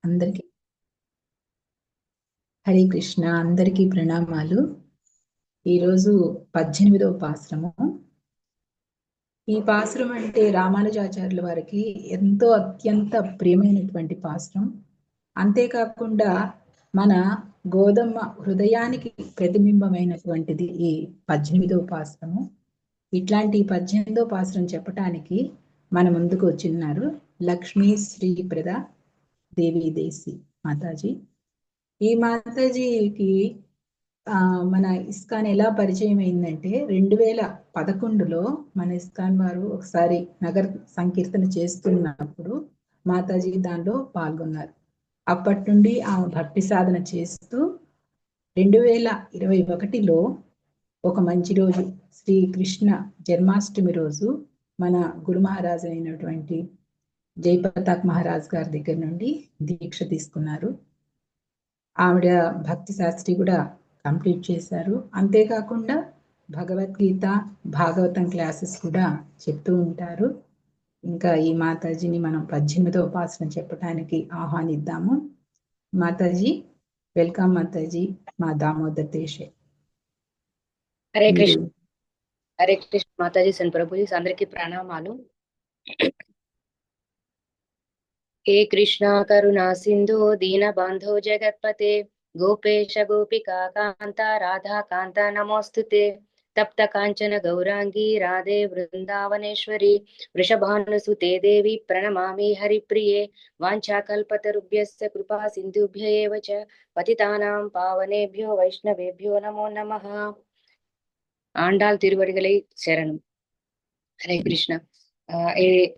అందరికి హరే కృష్ణ. అందరికీ ప్రణామాలు. ఈరోజు 18వ పాశ్రము. ఈ పాశ్రం అంటే రామానుజాచార్యుల వారికి ఎంతో అత్యంత ప్రియమైనటువంటి పాశ్రం. అంతేకాకుండా మన గోధమ్మ హృదయానికి ప్రతిబింబమైనటువంటిది ఈ 18వ పాశ్రము. ఇట్లాంటి 18వ పాశ్రం చెప్పటానికి మన ముందుకు వచ్చిన్నారు లక్ష్మీ శ్రీప్రద దేవి దేశి మాతాజీ. ఈ మాతాజీకి మన ఇస్కాన్ ఎలా పరిచయం అయిందంటే 2011లో మన ఇస్కాన్ వారు ఒకసారి నగర సంకీర్తన చేస్తున్నప్పుడు మాతాజీ దానిలో పాల్గొన్నారు. అప్పటి నుండి ఆమె భక్తి సాధన చేస్తూ 2021లో ఒక మంచి రోజు శ్రీకృష్ణ జన్మాష్టమి రోజు మన గురు మహారాజు అయినటువంటి జయపతాక్ మహారాజ్ గారి దగ్గర నుండి దీక్ష తీసుకున్నారు. ఆవిడ భక్తి శాస్త్రి కూడా కంప్లీట్ చేశారు. అంతేకాకుండా భగవద్గీత భాగవతం క్లాసెస్ కూడా చెప్తూ ఉంటారు. ఇంకా ఈ మాతాజీని మనం 18వ పాశ్రం చెప్పడానికి ఆహ్వానిద్దాము. మాతాజీ వెల్కమ్. మాతాజీ మా దామోదర్ దేశే. హరే కృష్ణ. హరే కృష్ణ మాతాజీ సన్ ప్రభుజీ అందరికీ ప్రణామాలు. హే కృష్ణ కరుణా సింధు దీన బంధో జగత్పతే గోపేశ గోపికా కాంత రాధా కాంత నమోస్తుతే తప్త కాంచన గౌరాంగి రాధే వృందావనేశ్వరి వృషభానుసుతే దేవి ప్రణమామి హరిప్రియే వాంఛాకల్పతరుభ్యస్య కృపా సింధుభ్య ఏవ చ పతితానాం పావనేభ్యో వైష్ణవేభ్యో నమో నమః. ఆండాల్ తిరువడిగలై శరణం. హరే కృష్ణ.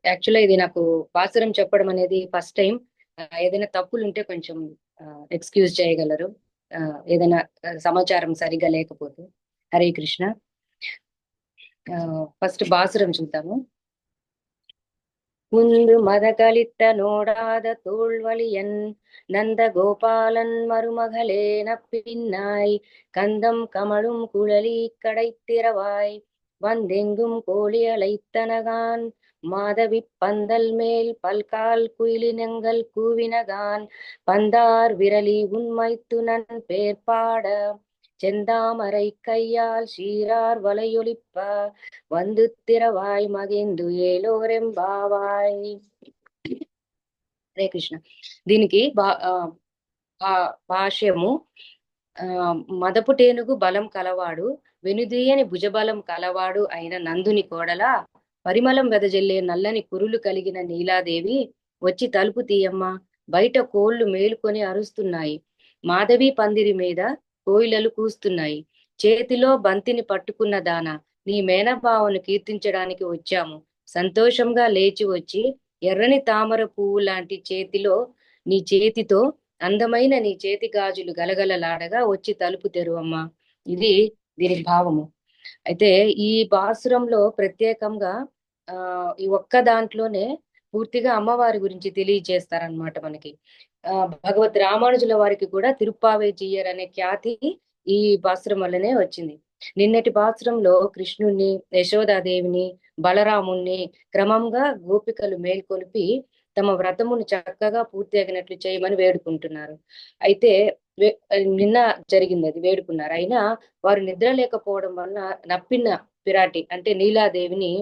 యాక్చువల్గా ఇది నాకు పాసురం చెప్పడం అనేది ఫస్ట్ టైం. ఏదైనా తప్పులు ఉంటే కొంచెం ఎక్స్క్యూజ్ చేయగలరు, ఏదైనా సమాచారం సరిగా లేకపోతే. హరే కృష్ణ. ఫస్ట్ పాసురం చూద్దాము. ముందు మదకలిத்த நோடாத தோள்வலியன் நந்த கோபாலன் மருமகளே நப்பின்னாய் கந்தம் கமழும் குழலி கடைத்திரவாய் வந்தெங்கும் கோழி அழைத்தனகான் மாதவி பந்தல் மேல் பல்கால் குயிலினங்கள் கூவினகான் பந்தார் விரலி உண்மைத்துனன் பேர்பாட செந்தாமரை கையால் சீரார் வலையொலிப்ப வந்து திரவாய் மகிందు ఏలోరెంబావాయ్. హరే కృష్ణ. దీనికి భాష్యము, మదపు టేనుగు బలం కలవాడు, వెనుదీయని భుజబలం కలవాడు అయిన నందుని కోడల పరిమళం వెదజల్లే నల్లని కురులు కలిగిన నీలాదేవి వచ్చి తలుపు తీయమ్మ, బయట కోళ్లు మేలుకొని అరుస్తున్నాయి, మాధవి పందిరి మీద కోయిలలు కూస్తున్నాయి, చేతిలో బంతిని పట్టుకున్న దాన నీ మేనభావను కీర్తించడానికి వచ్చాము, సంతోషంగా లేచి వచ్చి ఎర్రని తామర పువ్వు లాంటి నీ చేతితో అందమైన నీ చేతి గాజులు గలగలలాడగా వచ్చి తలుపు తెరువమ్మా. ఇది దీని భావము. అయితే ఈ పాసురంలో ప్రత్యేకంగా ఈ ఒక్క దాంట్లోనే పూర్తిగా అమ్మవారి గురించి తెలియజేస్తారనమాట మనకి. భగవత్ రామానుజుల వారికి కూడా తిరుప్పావే జీయర్ అనే ఖ్యాతి ఈ పాసురం వల్లనే వచ్చింది. నిన్నటి పాసురంలో కృష్ణుణ్ణి, యశోదాదేవిని, బలరాముణ్ణి క్రమంగా గోపికలు మేల్కొలిపి తమ వ్రతమును చక్కగా పూర్తి అగినట్లు చేయమని వేడుకుంటున్నారు. అయితే నిన్న జరిగింది, అది వేడుకున్నారు. అయినా వారు నిద్ర లేకపోవడం వలన నప్పిన పిరాటి అంటే నీలాదేవిని,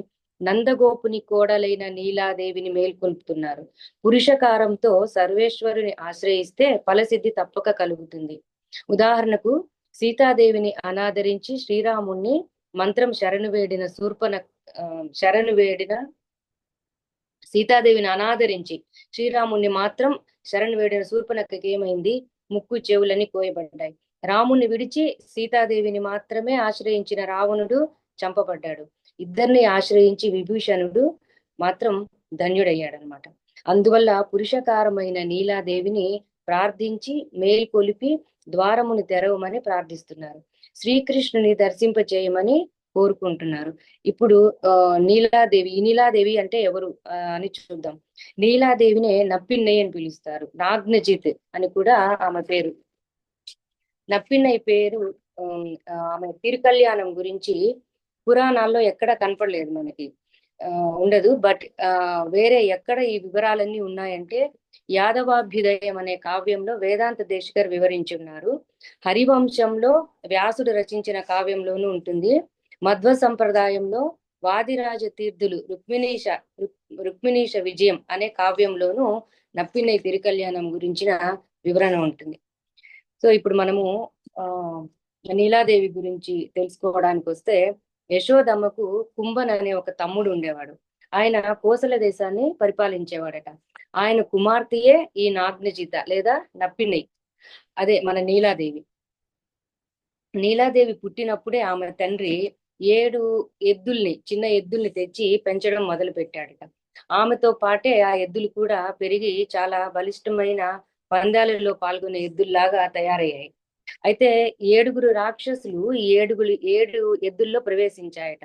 నందగోపుని కోడలైన నీలాదేవిని మేల్కొల్పుతున్నారు. పురుషకారంతో సర్వేశ్వరుని ఆశ్రయిస్తే ఫలసిద్ధి తప్పక కలుగుతుంది. ఉదాహరణకు సీతాదేవిని అనాదరించి శ్రీరాముణ్ణి మంత్రం శరణు వేడిన సీతాదేవిని అనాదరించి శ్రీరాముణ్ణి మాత్రం శరణు వేడిన శూర్పణఖకి ఏమైంది? ముక్కు చెవులని కోయబడ్డాయి. రాముణ్ణి విడిచి సీతాదేవిని మాత్రమే ఆశ్రయించిన రావణుడు చంపబడ్డాడు. ఇద్దరిని ఆశ్రయించి విభీషణుడు మాత్రం ధన్యుడయ్యాడనమాట. అందువల్ల పురుషకారమైన నీలాదేవిని ప్రార్థించి మేల్కొలిపి ద్వారముని తెరవమని ప్రార్థిస్తున్నారు. శ్రీకృష్ణుని దర్శింపచేయమని కోరుకుంటున్నారు. ఇప్పుడు ఈ నీలాదేవి అంటే ఎవరు అని చూద్దాం. నీలాదేవినే నప్పిన్నయ్య అని పిలుస్తారు. నాగ్నజిత్ అని కూడా ఆమె పేరు. నప్పిన్నయ్య పేరు ఆమె తిరుకల్యాణం గురించి పురాణాల్లో ఎక్కడ కనపడలేదు, మనకి ఉండదు. బట్ వేరే ఎక్కడ ఈ వివరాలన్నీ ఉన్నాయంటే యాదవాభ్యుదయం అనే కావ్యంలో వేదాంత దేశికర్ వివరించున్నారు. హరివంశంలో వ్యాసుడు రచించిన కావ్యంలోనూ ఉంటుంది. మధ్వ సంప్రదాయంలో వాదిరాజ తీర్థులు రుక్మిణీష విజయం అనే కావ్యంలోనూ నప్పినై తిరుకల్యాణం గురించిన వివరణ ఉంటుంది. సో ఇప్పుడు మనము ఆ నీలాదేవి గురించి తెలుసుకోవడానికి వస్తే, యశోదమ్మకు కుంభన్ అనే ఒక తమ్ముడు ఉండేవాడు. ఆయన కోసల దేశాన్ని పరిపాలించేవాడట. ఆయన కుమార్తెయే ఈ నాగ్నజిత లేదా నప్పినై, అదే మన నీలాదేవి. నీలాదేవి పుట్టినప్పుడే ఆమె తండ్రి 7 చిన్న ఎద్దుల్ని తెచ్చి పెంచడం మొదలు పెట్టాడట. ఆమెతో పాటే ఆ ఎద్దులు కూడా పెరిగి చాలా బలిష్టమైన పందాలలో పాల్గొనే ఎద్దుల్లాగా తయారయ్యాయి. అయితే 7 రాక్షసులు ఈ 7 ఎద్దుల్లో ప్రవేశించాయట.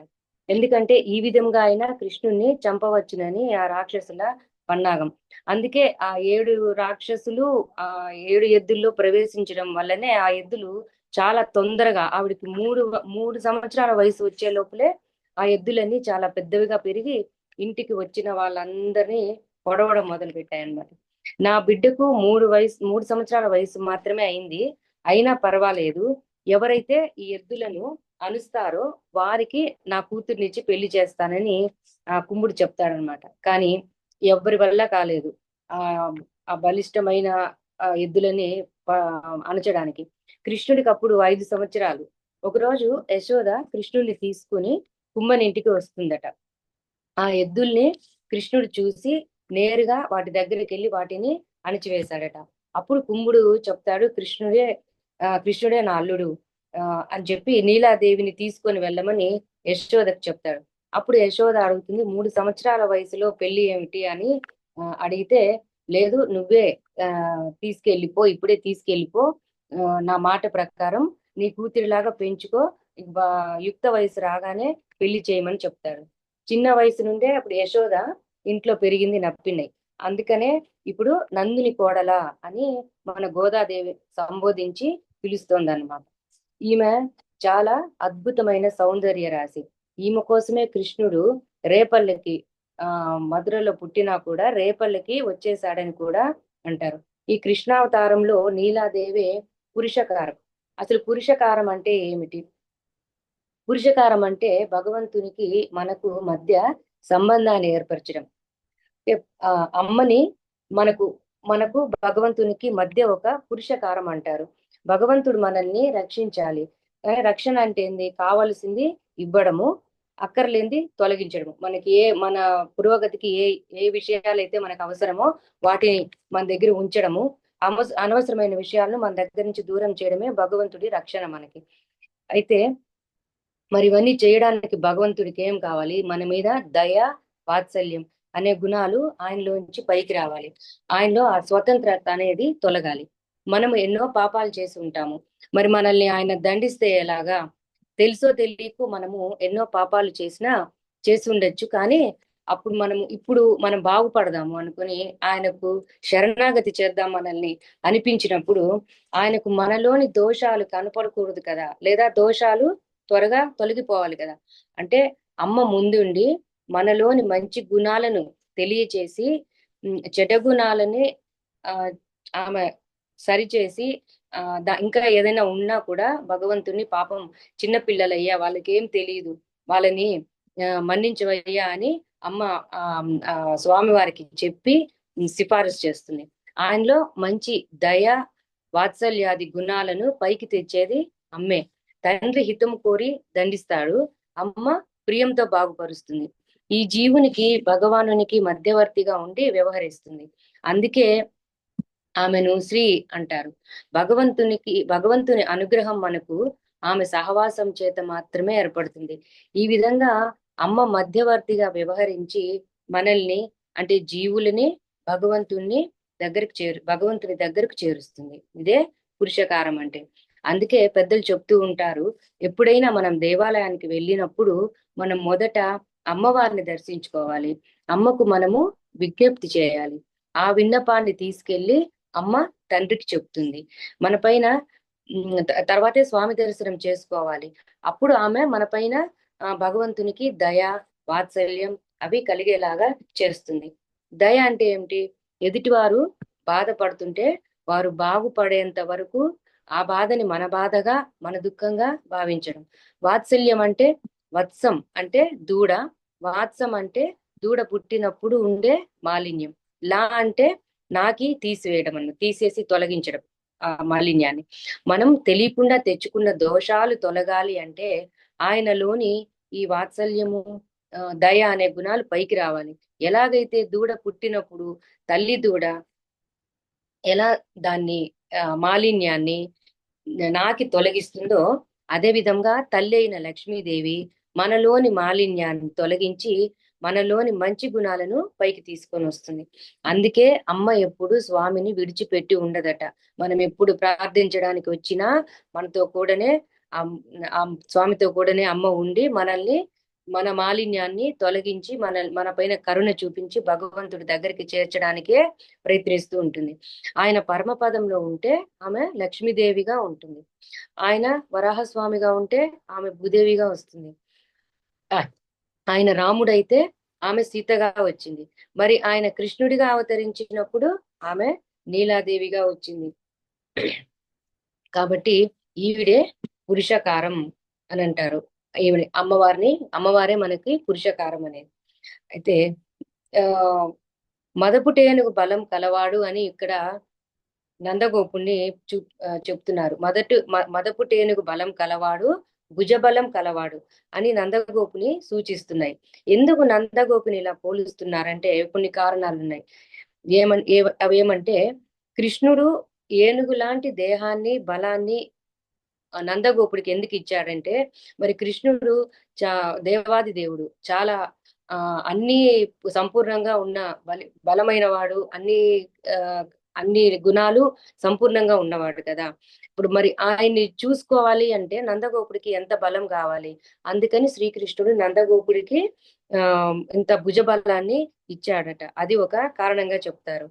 ఎందుకంటే ఈ విధంగా అయినా కృష్ణుణ్ణి చంపవచ్చునని ఆ రాక్షసుల పన్నాగం. అందుకే ఆ 7 రాక్షసులు ఆ 7 ఎద్దుల్లో ప్రవేశించడం వల్లనే ఆ ఎద్దులు చాలా తొందరగా, ఆవిడికి 3 సంవత్సరాల వయసు వచ్చే లోపలే ఆ ఎద్దులన్నీ చాలా పెద్దవిగా పెరిగి ఇంటికి వచ్చిన వాళ్ళందరినీ పొడవడం మొదలు పెట్టాయన్నమాట. నా బిడ్డకు 3 సంవత్సరాల వయసు మాత్రమే అయింది, అయినా పర్వాలేదు, ఎవరైతే ఈ ఎద్దులను అనుస్తారో వారికి నా కూతుర్నిచ్చి పెళ్లి చేస్తానని కుంభుడు చెప్తాడనమాట. కానీ ఎవరి వల్ల కాలేదు ఆ బలిష్టమైన ఎద్దులని అణచడానికి. కృష్ణుడికి అప్పుడు 5 సంవత్సరాలు. ఒకరోజు యశోద కృష్ణుడిని తీసుకుని కుంభని ఇంటికి వస్తుందట. ఆ ఎద్దుల్ని కృష్ణుడు చూసి నేరుగా వాటి దగ్గరికి వెళ్ళి వాటిని అణిచివేశాడట. అప్పుడు కుంభుడు చెప్తాడు, కృష్ణుడే నా అల్లుడు అని చెప్పి నీలాదేవిని తీసుకొని వెళ్ళమని యశోదకు చెప్తాడు. అప్పుడు యశోద అడుగుతుంది, 3 సంవత్సరాల వయసులో పెళ్లి ఏమిటి అని అడిగితే, లేదు నువ్వే తీసుకెళ్ళిపో, ఇప్పుడే తీసుకెళ్ళిపో, నా మాట ప్రకారం నీ కూతురిలాగా పెంచుకో, యుక్త వయసు రాగానే పెళ్లి చేయమని చెప్తాడు. చిన్న వయసు నుండే అప్పుడు యశోద ఇంట్లో పెరిగింది నప్పినై. అందుకనే ఇప్పుడు నందుని కోడల అని మన గోదాదేవి సంబోధించి పిలుస్తోంది అన్నమాట. ఈమె చాలా అద్భుతమైన సౌందర్య రాశి. ఈమె కోసమే కృష్ణుడు రేపల్లెకి మధురలో పుట్టినా కూడా రేపల్లెకి వచ్చేసాడని కూడా అంటారు. ఈ కృష్ణావతారంలో నీలాదేవి పురుషకారం. అసలు పురుషకారం అంటే ఏమిటి? పురుషకారం అంటే భగవంతునికి మనకు మధ్య సంబంధాన్ని ఏర్పరచడం. అమ్మని మనకు భగవంతునికి మధ్య ఒక పురుషకారం అంటారు. భగవంతుడు మనల్ని రక్షించాలి. రక్షణ అంటే ఏంది? కావలసింది ఇవ్వడము, అక్కర్లేంది తొలగించడము. మనకి మన పురోగతికి ఏ విషయాలైతే మనకు అవసరమో వాటిని మన దగ్గర ఉంచడము, అనవసరమైన విషయాలను మన దగ్గర నుంచి దూరం చేయడమే భగవంతుడి రక్షణ మనకి. అయితే మరి ఇవన్నీ చేయడానికి భగవంతుడికి ఏం కావాలి? మన మీద దయ, వాత్సల్యం అనే గుణాలు ఆయనలోంచి పైకి రావాలి. ఆయనలో ఆ స్వతంత్రత అనేది తొలగాలి. మనము ఎన్నో పాపాలు చేసి ఉంటాము. మరి మనల్ని ఆయన దండిస్తే ఎలాగా? తెలుసో తెలియకో మనము ఎన్నో పాపాలు చేసి ఉండొచ్చు. కానీ ఇప్పుడు మనం బాగుపడదాము అనుకుని ఆయనకు శరణాగతి చేద్దాం మనల్ని అనిపించినప్పుడు, ఆయనకు మనలోని దోషాలు కనపడకూడదు కదా, లేదా దోషాలు త్వరగా తొలగిపోవాలి కదా. అంటే అమ్మ ముందుండి మనలోని మంచి గుణాలను తెలియచేసి చెడ్డ గుణాలని ఆమె సరిచేసి ఇంకా ఏదైనా ఉన్నా కూడా భగవంతుని పాపం చిన్నపిల్లలయ్యా, వాళ్ళకి ఏం తెలియదు, వాళ్ళని మన్నించవయ్యా అని అమ్మ స్వామి వారికి చెప్పి సిఫారసు చేస్తుంది. ఆయనలో మంచి దయ, వాత్సల్యాది గుణాలను పైకి తెచ్చేది అమ్మే. తండ్రి హితం కోరి దండిస్తాడు, అమ్మ ప్రియంతో బాగుపరుస్తుంది. ఈ జీవునికి భగవానునికి మధ్యవర్తిగా ఉండి వ్యవహరిస్తుంది. అందుకే ఆమెను శ్రీ అంటారు. భగవంతుని అనుగ్రహం మనకు ఆమె సహవాసం చేత మాత్రమే ఏర్పడుతుంది. ఈ విధంగా అమ్మ మధ్యవర్తిగా వ్యవహరించి మనల్ని, అంటే జీవులని భగవంతుని దగ్గరకు చేరుస్తుంది. ఇదే పురుషకారం అంటే. అందుకే పెద్దలు చెప్తూ ఉంటారు, ఎప్పుడైనా మనం దేవాలయానికి వెళ్ళినప్పుడు మనం మొదట అమ్మవారిని దర్శించుకోవాలి, అమ్మకు మనము విజ్ఞప్తి చేయాలి. ఆ విన్నపాన్ని తీసుకెళ్లి అమ్మ తండ్రికి చెప్తుంది. మన పైన తర్వాతే స్వామి దర్శనం చేసుకోవాలి. అప్పుడు ఆమె మన పైన భగవంతునికి దయ, వాత్సల్యం అవి కలిగేలాగా చేస్తుంది. దయ అంటే ఏమిటి? ఎదుటివారు బాధపడుతుంటే వారు బాగుపడేంత వరకు ఆ బాధని మన బాధగా, మన దుఃఖంగా భావించడం. వాత్సల్యం అంటే వత్సం అంటే దూడ, వాత్సం అంటే దూడ పుట్టినప్పుడు ఉండే మాలిన్యం, లా అంటే నాకి తీసివేయడం అన్నమాట, తీసేసి తొలగించడం ఆ మాలిన్యాన్ని. మనం తెలియకుండా తెచ్చుకున్న దోషాలు తొలగాలి అంటే ఆయనలోని ఈ వాత్సల్యము, దయ అనే గుణాలు పైకి రావాలి. ఎలాగైతే దూడ పుట్టినప్పుడు తల్లి దూడ ఎలా దాన్ని మాలిన్యాన్ని నాకి తొలగిస్తుందో, అదే విధంగా తల్లి అయిన లక్ష్మీదేవి మనలోని మాలిన్యాన్ని తొలగించి మనలోని మంచి గుణాలను పైకి తీసుకొని వస్తుంది. అందుకే అమ్మ ఎప్పుడు స్వామిని విడిచిపెట్టి ఉండదట. మనం ఎప్పుడు ప్రార్థించడానికి వచ్చినా మనతో కూడానే ఆ స్వామితో కూడానే అమ్మ ఉండి మనల్ని, మన మాలిన్యాన్ని తొలగించి మన పైన కరుణ చూపించి భగవంతుడి దగ్గరికి చేర్చడానికే ప్రయత్నిస్తూ ఉంటుంది. ఆయన పరమపదంలో ఉంటే ఆమె లక్ష్మీదేవిగా ఉంటుంది, ఆయన వరాహస్వామిగా ఉంటే ఆమె భూదేవిగా వస్తుంది, ఆయన రాముడైతే ఆమె సీతగా వచ్చింది, మరి ఆయన కృష్ణుడిగా అవతరించినప్పుడు ఆమె నీలాదేవిగా వచ్చింది. కాబట్టి ఈవిడే పురుషకారం అని అంటారు. ఈవిడ అమ్మవారే మనకి పురుషకారం అనేది. అయితే ఆ మదపుటేనుగు బలం కలవాడు అని ఇక్కడ నందగోపుణ్ణి చెప్తున్నారు. మదపుటేనుగు బలం కలవాడు, భుజబలం కలవాడు అని నందగోపుని సూచిస్తున్నాయి. ఎందుకు నందగోపుని ఇలా పోలుస్తున్నారంటే కొన్ని కారణాలు ఉన్నాయి. అవేమంటే, కృష్ణుడు ఏనుగు లాంటి దేహాన్ని, బలాన్ని నందగోపుడికి ఎందుకు ఇచ్చాడంటే, మరి కృష్ణుడు దేవాది దేవుడు, చాలా అన్ని సంపూర్ణంగా ఉన్న బలమైన వాడు, అన్ని గుణాలు సంపూర్ణంగా ఉన్నవాడు కదా. ఇప్పుడు మరి ఆయన్ని చూసుకోవాలి అంటే నందగోపుడికి ఎంత బలం కావాలి, అందుకని శ్రీకృష్ణుడు నందగోపుడికి ఇంత భుజబలాన్ని ఇచ్చాడట. అది ఒక కారణంగా చెప్తారు.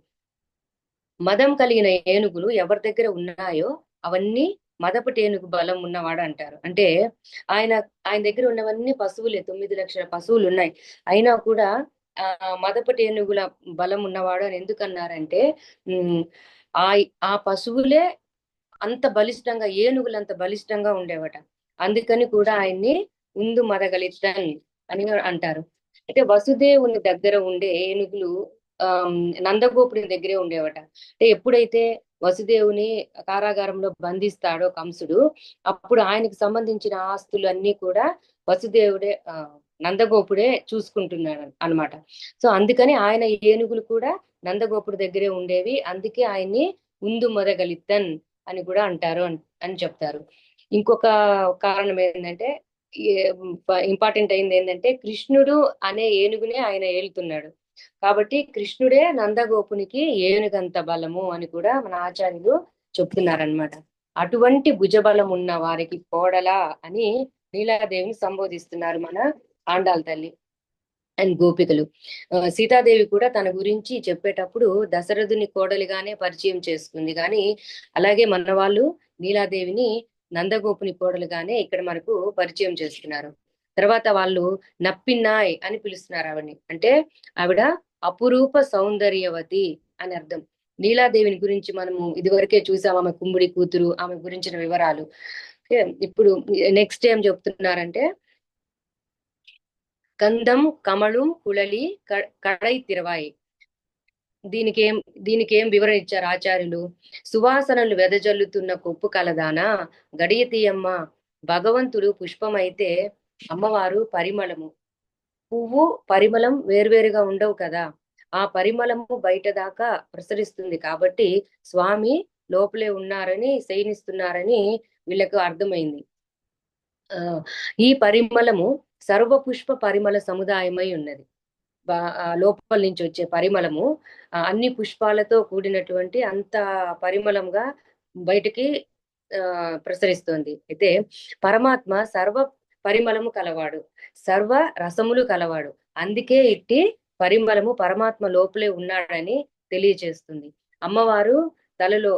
మదం కలిగిన ఏనుగులు ఎవరి దగ్గర ఉన్నాయో అవన్నీ మదపుటేనుగు బలం ఉన్నవాడు అంటారు. అంటే ఆయన దగ్గర ఉన్నవన్నీ పశువులే, 9 లక్షల పశువులు ఉన్నాయి, అయినా కూడా మదపుటేనుగుల బలం ఉన్నవాడు అని ఎందుకన్నారంటే, ఆ పశువులే అంత బలిష్టంగా, ఏనుగులు అంత బలిష్టంగా ఉండేవట. అందుకని కూడా ఆయన్ని ఉందు మదగలితన్ అని అంటారు. అంటే వసుదేవుని దగ్గర ఉండే ఏనుగులు నందగోపుడి దగ్గరే ఉండేవట. అంటే ఎప్పుడైతే వసుదేవుని కారాగారంలో బంధిస్తాడో కంసుడు, అప్పుడు ఆయనకు సంబంధించిన ఆస్తులు అన్ని కూడా వసుదేవుడే, నందగోపుడే చూసుకుంటున్నాడు అనమాట. సో అందుకని ఆయన ఏనుగులు కూడా నందగోపుడి దగ్గరే ఉండేవి, అందుకే ఆయన్ని ఉందు మొదగలితన్ అని కూడా అంటారు అని చెప్తారు. ఇంకొక కారణం ఏంటంటే, ఇంపార్టెంట్ అయింది ఏంటంటే, కృష్ణుడు అనే ఏనుగునే ఆయన ఏలుతున్నాడు కాబట్టి కృష్ణుడే నందగోపునికి ఏనుగంత బలము అని కూడా మన ఆచార్యులు చెప్తున్నారనమాట. అటువంటి భుజబలం ఉన్న వారికి కోడలా అని నీలాదేవిని సంబోధిస్తున్నారు మన ఆండాళ్ళ తల్లి అండ్ గోపికలు. సీతాదేవి కూడా తన గురించి చెప్పేటప్పుడు దశరథుని కోడలిగానే పరిచయం చేసుకుంది, కానీ అలాగే మన వాళ్ళు నీలాదేవిని నందగోపుని కోడలుగానే ఇక్కడ మనకు పరిచయం చేస్తున్నారు. తర్వాత వాళ్ళు నప్పిన్నాయ్ అని పిలుస్తున్నారు ఆవిడని. అంటే ఆవిడ అపురూప సౌందర్యవతి అని అర్థం. నీలాదేవిని గురించి మనము ఇదివరకే చూసాం, ఆమె కుంబుడి కూతురు, ఆమె గురించిన వివరాలు. ఇప్పుడు నెక్స్ట్ ఏం చెప్తున్నారంటే, గంధం కమళం కుళలి కడై తిరవాయి. దీనికేం వివరణ ఇచ్చారు ఆచార్యులు. సువాసనలు వెదజల్లుతున్న కొప్పు కలదానా గడియ తీయమ్మ. భగవంతుడు పుష్పమైతే అమ్మవారు పరిమళము. పువ్వు పరిమళం వేర్వేరుగా ఉండవు కదా, ఆ పరిమళము బయట దాకా ప్రసరిస్తుంది కాబట్టి స్వామి లోపలే ఉన్నారని, శయనిస్తున్నారని వీళ్ళకు అర్థమైంది. ఈ పరిమళము సర్వపుష్ప పరిమళ సముదాయమై ఉన్నది. లోపల నుంచి వచ్చే పరిమళము అన్ని పుష్పాలతో కూడినటువంటి అంత పరిమళంగా బయటికి ప్రసరిస్తోంది. అయితే పరమాత్మ సర్వ పరిమళము కలవాడు, సర్వ రసములు కలవాడు, అందుకే ఇట్టి పరిమళము పరమాత్మ లోపలే ఉన్నాడని తెలియజేస్తుంది. అమ్మవారు తలలో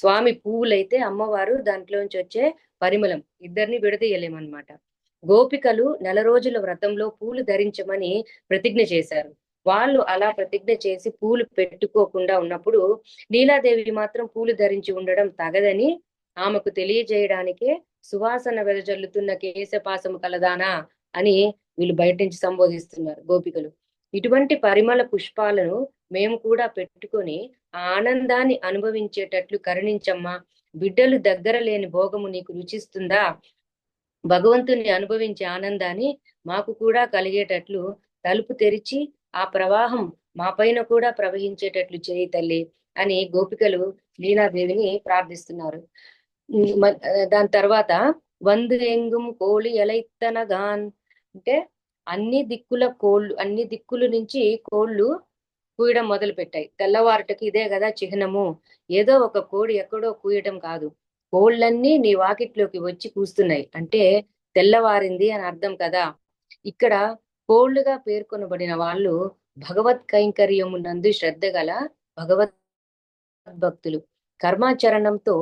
స్వామి పువ్వులైతే అమ్మవారు దాంట్లోంచి వచ్చే పరిమళం, ఇద్దరిని విడదీయలేమన్నమాట. గోపికలు 4 రోజుల వ్రతంలో పూలు ధరించమని ప్రతిజ్ఞ చేశారు. వాళ్ళు అలా ప్రతిజ్ఞ చేసి పూలు పెట్టుకోకుండా ఉన్నప్పుడు నీలాదేవి మాత్రం పూలు ధరించి ఉండడం తగదని ఆమెకు తెలియజేయడానికే సువాసన వెదజల్లుతున్న కేశపాసము కలదానా అని వీళ్ళు బయట నుంచి సంబోధిస్తున్నారు గోపికలు. ఇటువంటి పరిమళ పుష్పాలను మేము కూడా పెట్టుకొని ఆ ఆనందాన్ని అనుభవించేటట్లు కరుణించమ్మా. బిడ్డలు దగ్గర లేని భోగము నీకు రుచిస్తుందా? భగవంతుని అనుభవించే ఆనందాన్ని మాకు కూడా కలిగేటట్లు తలుపు తెరిచి ఆ ప్రవాహం మా పైన కూడా ప్రవహించేటట్లు చేయి తల్లి అని గోపికలు లీలాదేవిని ప్రార్థిస్తున్నారు. దాని తర్వాత వందు ఎంగుం కోళి ఎలైత్తనగాన్ అంటే అన్ని దిక్కుల నుంచి కోళ్ళు కూయడం మొదలు పెట్టాయి. తెల్లవారుటకి ఇదే కదా చిహ్నము. ఏదో ఒక కోడి ఎక్కడో కూయడం కాదు, కోళ్ళన్నీ నీ వాకిట్లోకి వచ్చి కూస్తున్నాయి అంటే తెల్లవారింది అని అర్థం కదా. ఇక్కడ కోళ్ళుగా పేర్కొనబడిన వాళ్ళు భగవత్ కైంకర్యము నందు శ్రద్ధ గల భగవద్ భక్తులు. కర్మాచరణంతో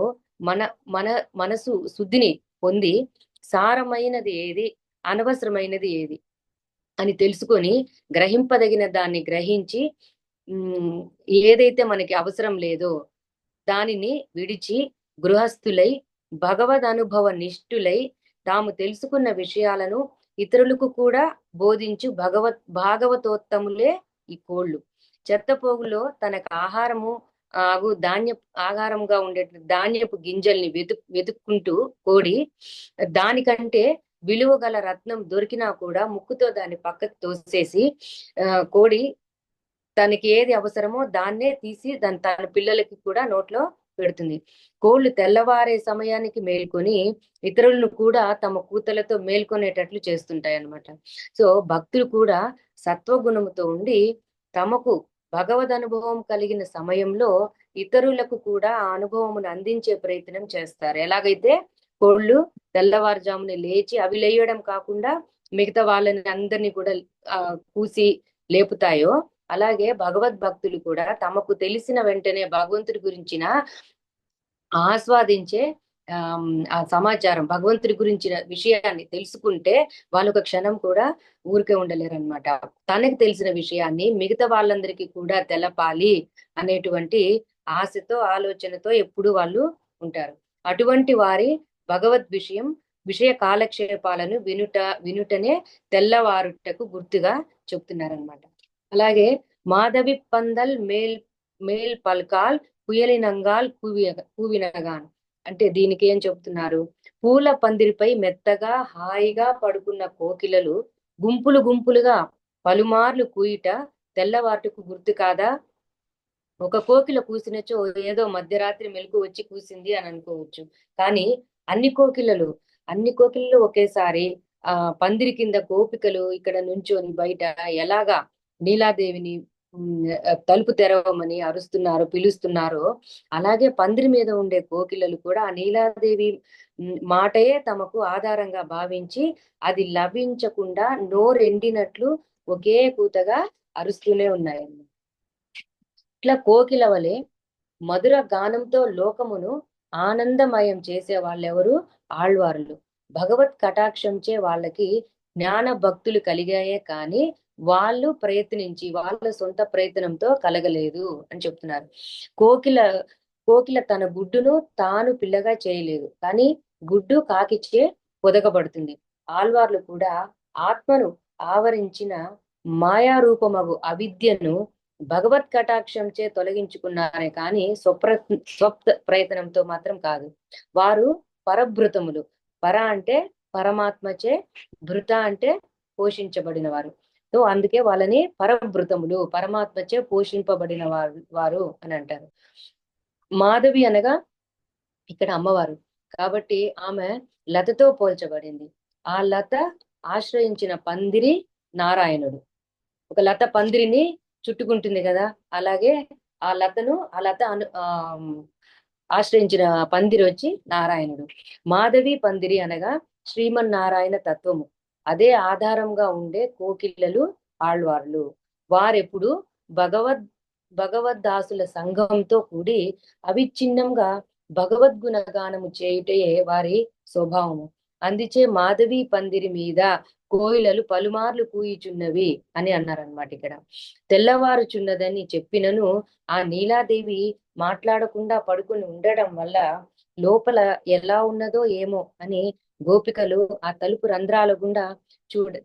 మన మన మనసు శుద్ధిని పొంది సారమైనది ఏది, అనవసరమైనది ఏది అని తెలుసుకొని గ్రహింపదగిన దాన్ని గ్రహించి ఏదైతే మనకి అవసరం లేదో దానిని విడిచి గృహస్థులై భగవద్ అనుభవ నిష్ఠులై తాము తెలుసుకున్న విషయాలను ఇతరులకు కూడా బోధించు భాగవతోత్తములే ఈ కోళ్ళు. చెత్తపోగులో తనకు ఆహారంగా ఉండే ధాన్యపు గింజల్ని వెతుక్కుంటూ కోడి దానికంటే విలువ గల రత్నం దొరికినా కూడా ముక్కుతో దాన్ని పక్కకు తోసేసి కోడి తనకి ఏది అవసరమో దాన్నే తీసి తన పిల్లలకి కూడా నోట్లో పెడుతుంది. కోళ్ళు తెల్లవారే సమయానికి మేల్కొని ఇతరులను కూడా తమ కూతలతో మేల్కొనేటట్లు చేస్తుంటాయి అన్నమాట. సో భక్తులు కూడా సత్వగుణముతో ఉండి తమకు భగవద్ అనుభవం కలిగిన సమయంలో ఇతరులకు కూడా ఆ అనుభవమును అందించే ప్రయత్నం చేస్తారు. ఎలాగైతే కోళ్ళు తెల్లవారుజామున లేచి అవి లేయడం కాకుండా మిగతా వాళ్ళని అందరినీ కూడా కూసి లేపుతాయో, అలాగే భగవద్భక్తులు కూడా తమకు తెలిసిన వెంటనే భగవంతుడి గురించిన ఆస్వాదించే ఆ సమాచారం, భగవంతుడి గురించిన విషయాన్ని తెలుసుకుంటే వాళ్ళు ఒక క్షణం కూడా ఊరికే ఉండలేరు అనమాట. తనకు తెలిసిన విషయాన్ని మిగతా వాళ్ళందరికీ కూడా తెలపాలి అనేటువంటి ఆశతో ఆలోచనతో ఎప్పుడు వాళ్ళు ఉంటారు. అటువంటి వారి భగవద్ విషయ కాలక్షేపాలను వినుటనే తెల్లవారుటకు గుర్తుగా చెప్తున్నారనమాట. అలాగే మాధవి పందల్ మేల్ పల్కాల్ కుయలినంగాల్ కూవినగాన్ అంటే దీనికి ఏం చెప్తున్నారు? పూల పందిరిపై మెత్తగా హాయిగా పడుకున్న కోకిలలు గుంపులుగా పలుమార్లు కూయిట తెల్లవాటుకు గుర్తు కాదా? ఒక కోకిల కూసినచో ఏదో మధ్యరాత్రి మెలకు వచ్చి కూసింది అని అనుకోవచ్చు. కానీ అన్ని కోకిలలు ఒకేసారి పందిరి కింద గోపికలు ఇక్కడ నుంచొని బయట ఎలాగా నీలాదేవిని తలుపు తెరవమని అరుస్తున్నారు, పిలుస్తున్నారో అలాగే పందిరి మీద ఉండే కోకిలలు కూడా ఆ నీలాదేవి మాటయే తమకు ఆధారంగా భావించి అది లభించకుండా నోరెండినట్లు ఒకే కూతగా అరుస్తూనే ఉన్నాయి. ఇట్లా కోకిల వలె మధుర గానంతో లోకమును ఆనందమయం చేసే వాళ్ళెవరు? ఆళ్వారులు. భగవత్ కటాక్షంచే వాళ్ళకి జ్ఞాన భక్తులు కలిగాయే కానీ వాళ్ళు ప్రయత్నించి వాళ్ళ సొంత ప్రయత్నంతో కలగలేదు అని చెప్తున్నారు. కోకిల తన గుడ్డును తాను పిల్లగా చేయలేదు, కానీ గుడ్డు కాకిచ్చే పొదగబడుతుంది. ఆళ్వార్లు కూడా ఆత్మను ఆవరించిన మాయారూపమగు అవిద్యను భగవత్ కటాక్షంచే తొలగించుకున్నారే కానీ స్వప్త ప్రయత్నంతో మాత్రం కాదు. వారు పరభృతములు. పర అంటే పరమాత్మచే, భృత అంటే పోషించబడిన వారు. సో అందుకే వాళ్ళని పరభృతములు, పరమాత్మచే పోషింపబడిన వారు అని అంటారు. మాధవి అనగా ఇక్కడ అమ్మవారు కాబట్టి ఆమె లతతో పోల్చబడింది. ఆ లత ఆశ్రయించిన పందిరి నారాయణుడు. ఒక లత పందిరిని చుట్టుకుంటుంది కదా, అలాగే ఆ లత ఆశ్రయించిన పందిరి వచ్చి నారాయణుడు. మాధవి పందిరి అనగా శ్రీమన్నారాయణ తత్వము. అదే ఆధారంగా ఉండే కోకిలలు ఆళ్వార్లు. వారెప్పుడు భగవద్దాసుల సంఘంతో కూడి అవిచ్ఛిన్నంగా భగవద్గుణ గానము చేయుటయే వారి స్వభావము. అందుచే మాధవి పందిరి మీద కోయిలలు పలుమార్లు కూయిచున్నవి అని అన్నారనమాట. ఇక్కడ తెల్లవారుచున్నదని చెప్పినను ఆ నీలాదేవి మాట్లాడకుండా పడుకుని ఉండడం వల్ల లోపల ఎలా ఉన్నదో ఏమో అని గోపికలు ఆ తలుపు రంధ్రాల గుండా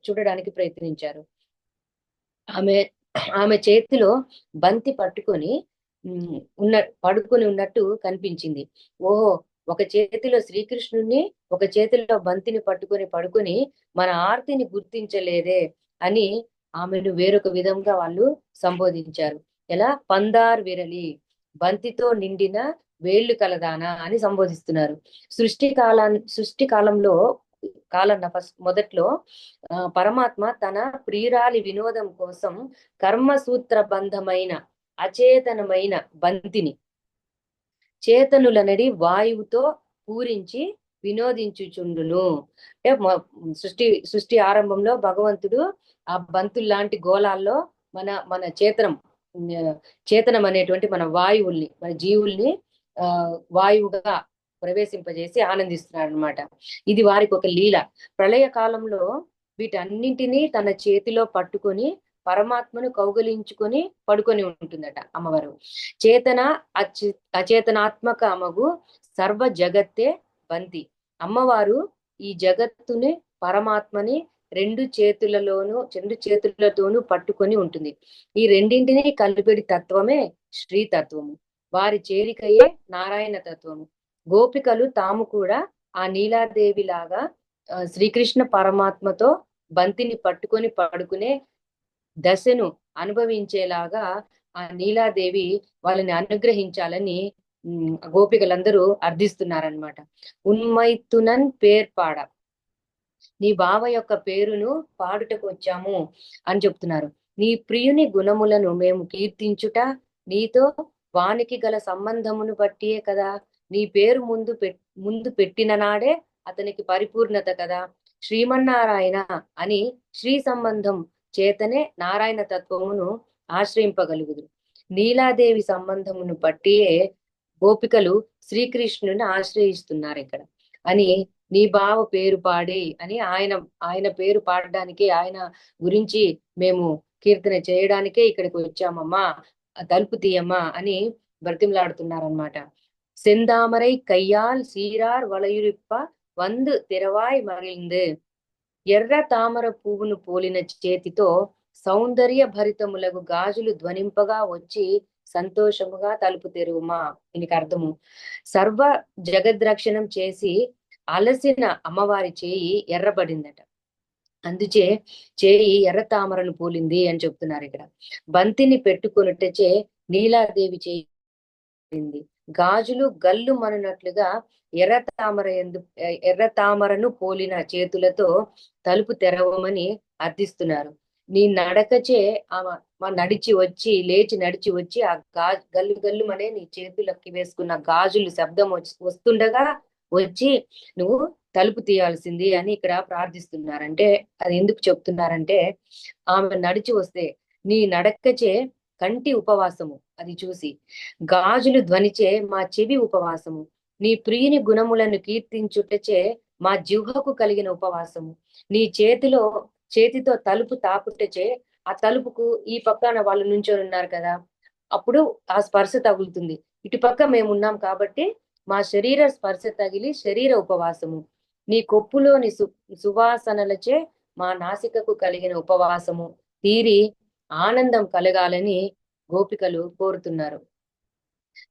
చూడడానికి ప్రయత్నించారు. ఆమె ఆమె చేతిలో బంతి పట్టుకొని పడుకొని ఉన్నట్టు కనిపించింది. ఓహో, ఒక చేతిలో శ్రీకృష్ణుణ్ణి, ఒక చేతిలో బంతిని పడుకొని మన ఆర్తిని గుర్తించలేదే అని ఆమెను వేరొక విధంగా వాళ్ళు సంబోధించారు. ఎలా? పందార్ విరలి, బంతితో నిండిన వేళ్లు కలదానా అని సంబోధిస్తున్నారు. సృష్టి కాలంలో మొదట్లో పరమాత్మ తన ప్రియురాలి వినోదం కోసం కర్మసూత్రబంధమైన అచేతనమైన బంతిని చేతనులనడి వాయువుతో పూరించి వినోదించుచుండును. అంటే సృష్టి ఆరంభంలో భగవంతుడు ఆ బంతుల్లాంటి గోళాల్లో మన చేతనం అనేటువంటి మన వాయువుల్ని, మన జీవుల్ని వాయువుగా ప్రవేశింపజేసి ఆనందిస్తున్నాడు అనమాట. ఇది వారికి ఒక లీల. ప్రళయ కాలంలో వీటన్నింటినీ తన చేతిలో పట్టుకొని పరమాత్మను కౌగలించుకొని పడుకొని ఉంటుందట అమ్మవారు. చేతన అచేతనాత్మక అమగు సర్వ జగత్తే బంతి. అమ్మవారు ఈ జగత్తుని, పరమాత్మని రెండు చేతులతోనూ పట్టుకొని ఉంటుంది. ఈ రెండింటినీ కలిపెడి తత్వమే శ్రీతత్వము. వారి చేరికయే నారాయణ తత్వము. గోపికలు తాము కూడా ఆ నీలాదేవి లాగా శ్రీకృష్ణ పరమాత్మతో బంతిని పట్టుకొని పడుకునే దశను అనుభవించేలాగా ఆ నీలాదేవి వాళ్ళని అనుగ్రహించాలని గోపికలందరూ అర్థిస్తున్నారనమాట. ఉన్మైతునన్ పేర్పాడ, నీ బావ యొక్క పేరును పాడుటకు వచ్చాము అని చెప్తున్నారు. నీ ప్రియుని గుణములను మేము కీర్తించుట నీతో వానికి గల సంబంధమును బట్టియే కదా. నీ పేరు ముందు పెట్టిన నాడే అతనికి పరిపూర్ణత కదా. శ్రీమన్నారాయణ అని శ్రీ సంబంధం చేతనే నారాయణ తత్వమును ఆశ్రయింపగలుగుదు. నీలాదేవి సంబంధమును బట్టియే గోపికలు శ్రీకృష్ణుని ఆశ్రయిస్తున్నారు ఇక్కడ అని, నీ బావ పేరు పాడి అని ఆయన పేరు పాడడానికి, ఆయన గురించి మేము కీర్తన చేయడానికే ఇక్కడికి వచ్చామమ్మా, తలుపు తీయమ్మా అని బ్రతిమలాడుతున్నారనమాట. సెందామరై కయ్యాల్ సీరార్ వలయురిప్ప వందు తిరవాయ్ మగిలింది. ఎర్ర తామర పువ్వును పోలిన చేతితో సౌందర్య భరితములకు గాజులు ధ్వనింపగా వచ్చి సంతోషముగా తలుపు తెరువుమా. దీనికి అర్థము, సర్వ జగద్రక్షణం చేసి అలసిన అమ్మవారి చేయి ఎర్రబడిందట. అందుచే చేయి ఎర్ర తామరను పోలింది అని చెప్తున్నారు ఇక్కడ. బంతిని పెట్టుకొనుటచే నీలాదేవి చేయింది. గాజులు గల్లు మనున్నట్లుగా ఎర్ర తామరను పోలిన చేతులతో తలుపు తెరవమని అర్థిస్తున్నారు. నీ నడకచే లేచి నడిచి వచ్చి ఆ గల్లు గల్లు అనే నీ చేతులకి వేసుకున్న గాజులు శబ్దం వస్తుండగా వచ్చి నువ్వు తలుపు తీయాల్సింది అని ఇక్కడ ప్రార్థిస్తున్నారంటే, అది ఎందుకు చెప్తున్నారంటే, ఆమె నడిచి వస్తే నీ నడకచే కంటి ఉపవాసము అది చూసి, గాజులు ధ్వనిచే మా చెవి ఉపవాసము, నీ ప్రియుని గుణములను కీర్తించుటచే మా జిహ్వకు కలిగిన ఉపవాసము, నీ చేతితో తలుపు తాకుటచే ఆ తలుపుకు ఈ పక్కన వాళ్ళు నుంచొని ఉన్నారు కదా, అప్పుడు ఆ స్పర్శ తగులుతుంది. ఇటుపక్క మేమున్నాం కాబట్టి మా శరీర స్పర్శ తగిలి శరీర ఉపవాసము, నీ కొప్పులోని సువాసనలచే మా నాసికకు కలిగిన ఉపవాసము తీరి ఆనందం కలగాలని గోపికలు కోరుతున్నారు.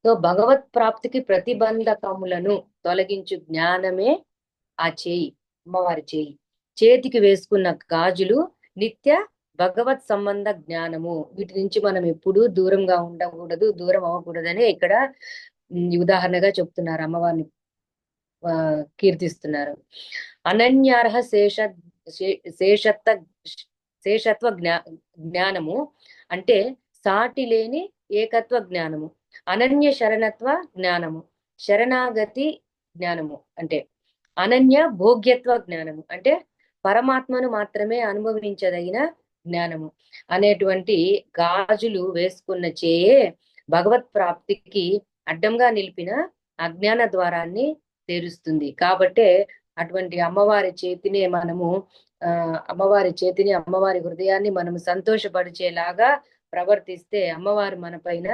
సో భగవత్ ప్రాప్తికి ప్రతిబంధకములను తొలగించు జ్ఞానమే ఆ చేయి, అమ్మవారి చేయి. చేతికి వేసుకున్న గాజులు నిత్య భగవత్ సంబంధ జ్ఞానము. వీటి నుంచి మనం ఎప్పుడూ దూరంగా ఉండకూడదు, దూరం అవ్వకూడదని ఇక్కడ ఉదాహరణగా చెప్తున్నారు, అమ్మవారిని కీర్తిస్తున్నారు. అనన్యార్హ శేషత్వ జ్ఞానము అంటే సాటి లేని ఏకత్వ జ్ఞానము. అనన్య శరణత్వ జ్ఞానము, శరణాగతి జ్ఞానము అంటే అనన్య భోగ్యత్వ జ్ఞానము అంటే పరమాత్మను మాత్రమే అనుభవించదగిన జ్ఞానము అనేటువంటి గాజులు వేసుకున్న చేయే భగవత్ ప్రాప్తికి అడ్డంగా నిలిపిన అజ్ఞాన ద్వారాన్ని తెరుస్తుంది. కాబట్టే అటువంటి అమ్మవారి చేతినే మనము అమ్మవారి హృదయాన్ని మనము సంతోషపరిచేలాగా ప్రవర్తిస్తే అమ్మవారు మన పైన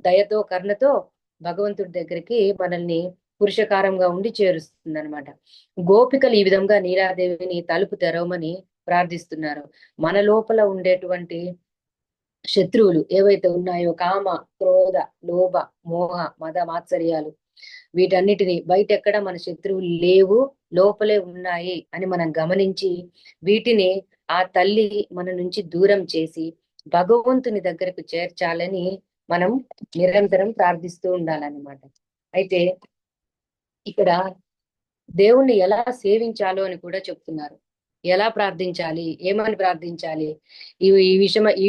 దయతో కరుణతో భగవంతుడి దగ్గరికి మనల్ని పురుషకారంగా ఉండి చేరుస్తుంది అనమాట. గోపికలు ఈ విధంగా నీలాదేవిని తలుపు తెరవమని ప్రార్థిస్తున్నారు. మన లోపల ఉండేటువంటి శత్రువులు ఏవైతే ఉన్నాయో, కామ, క్రోధ, లోభ, మోహ, మద, మాత్సర్యాలు, వీటన్నిటిని బయట ఎక్కడ మన శత్రువులు లేవు, లోపలే ఉన్నాయి అని మనం గమనించి వీటిని ఆ తల్లి మన నుంచి దూరం చేసి భగవంతుని దగ్గరకు చేర్చాలని మనం నిరంతరం ప్రార్థిస్తూ ఉండాలన్నమాట. అయితే ఇక్కడ దేవుణ్ణి ఎలా సేవించాలో అని కూడా చెప్తున్నారు. ఎలా ప్రార్థించాలి, ఏమని ప్రార్థించాలి, ఈ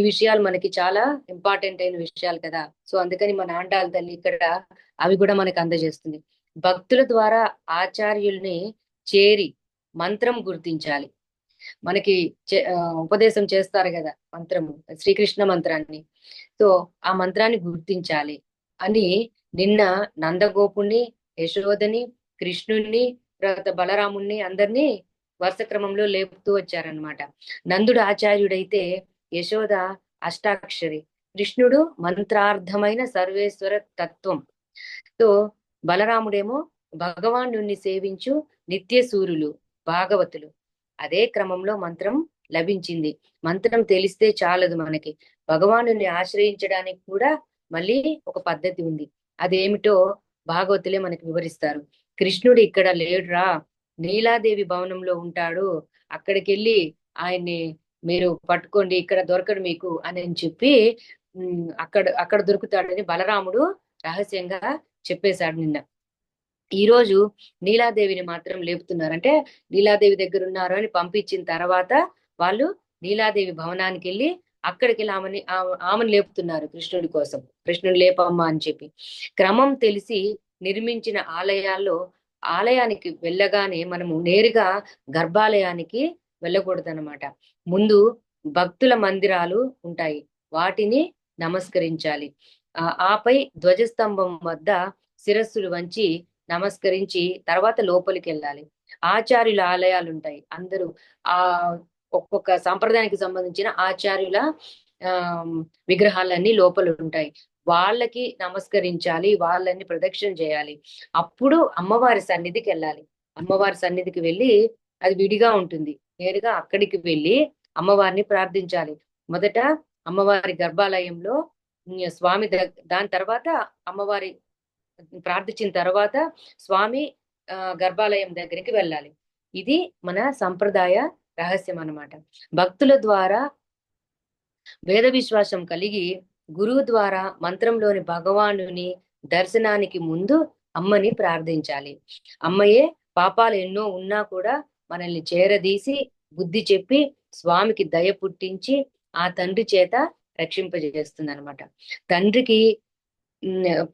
విషయాలు మనకి చాలా ఇంపార్టెంట్ అయిన విషయాలు కదా. సో అందుకని మన ఆండాళ్ళ తల్లి ఇక్కడ అవి కూడా మనకు అందజేస్తుంది. భక్తుల ద్వారా ఆచార్యుల్ని చేరి మంత్రం గుర్తించాలి. మనకి ఉపదేశం చేస్తారు కదా మంత్రము, శ్రీకృష్ణ మంత్రాన్ని. సో ఆ మంత్రాన్ని గుర్తించాలి అని నిన్న నందగోపుణ్ణి, యశోదని, కృష్ణుణ్ణి, తర్వాత బలరాముణ్ణి అందరినీ వరుస క్రమంలో లేపుతూ వచ్చారనమాట. నందుడు ఆచార్యుడైతే యశోద అష్టాక్షరి, కృష్ణుడు మంత్రార్థమైన సర్వేశ్వర తత్వం. సో బలరాముడేమో భగవానుణ్ణి సేవించు నిత్య సూరులు, భాగవతులు. అదే క్రమంలో మంత్రం లభించింది. మంత్రం తెలిస్తే చాలదు, మనకి భగవానుని ఆశ్రయించడానికి కూడా మళ్ళీ ఒక పద్ధతి ఉంది. అదేమిటో భాగవతులే మనకి వివరిస్తారు. కృష్ణుడు ఇక్కడ లేడురా, నీలాదేవి భవనంలో ఉంటాడు, అక్కడికి వెళ్ళి ఆయన్ని మీరు పట్టుకోండి, ఇక్కడ దొరకడు మీకు అని చెప్పి అక్కడ దొరుకుతాడని బలరాముడు రహస్యంగా చెప్పేశాడు నిన్న. ఈ రోజు నీలాదేవిని మాత్రం లేపుతున్నారు. అంటే నీలాదేవి దగ్గర ఉన్నారు అని పంపించిన తర్వాత వాళ్ళు నీలాదేవి భవనానికి వెళ్ళి అక్కడికి వెళ్ళి ఆమెను లేపుతున్నారు కృష్ణుడి కోసం. కృష్ణుడు లేపమ్మా అని చెప్పి. క్రమం తెలిసి నిర్మించిన ఆలయానికి వెళ్ళగానే మనము నేరుగా గర్భాలయానికి వెళ్ళకూడదన్నమాట. ముందు భక్తుల మందిరాలు ఉంటాయి, వాటిని నమస్కరించాలి. ఆపై ధ్వజస్తంభం వద్ద శిరస్సులు వంచి నమస్కరించి తర్వాత లోపలికి వెళ్ళాలి. ఆచార్యుల ఆలయాలు ఉంటాయి. అందరూ ఒక్కొక్క సాంప్రదాయానికి సంబంధించిన ఆచార్యుల విగ్రహాలన్నీ లోపల ఉంటాయి. వాళ్ళకి నమస్కరించాలి, వాళ్ళని ప్రదక్షిణ చేయాలి. అప్పుడు అమ్మవారి సన్నిధికి వెళ్ళాలి. అమ్మవారి సన్నిధికి వెళ్ళి, అది విడిగా ఉంటుంది, నేరుగా అక్కడికి వెళ్ళి అమ్మవారిని ప్రార్థించాలి. మొదట అమ్మవారి గర్భాలయంలో స్వామి దాని తర్వాత అమ్మవారి ప్రార్థించిన తర్వాత స్వామి గర్భాలయం దగ్గరికి వెళ్ళాలి. ఇది మన సంప్రదాయ రహస్యం అన్నమాట. భక్తుల ద్వారా వేద విశ్వాసం కలిగి గురువు ద్వారా మంత్రంలోని భగవానుని దర్శనానికి ముందు అమ్మని ప్రార్థించాలి. అమ్మయే పాపాలు ఎన్నో ఉన్నా కూడా మనల్ని చేరదీసి బుద్ధి చెప్పి స్వామికి దయ పుట్టించి ఆ తండ్రి చేత రక్షింపజేస్తుంది అనమాట. తండ్రికి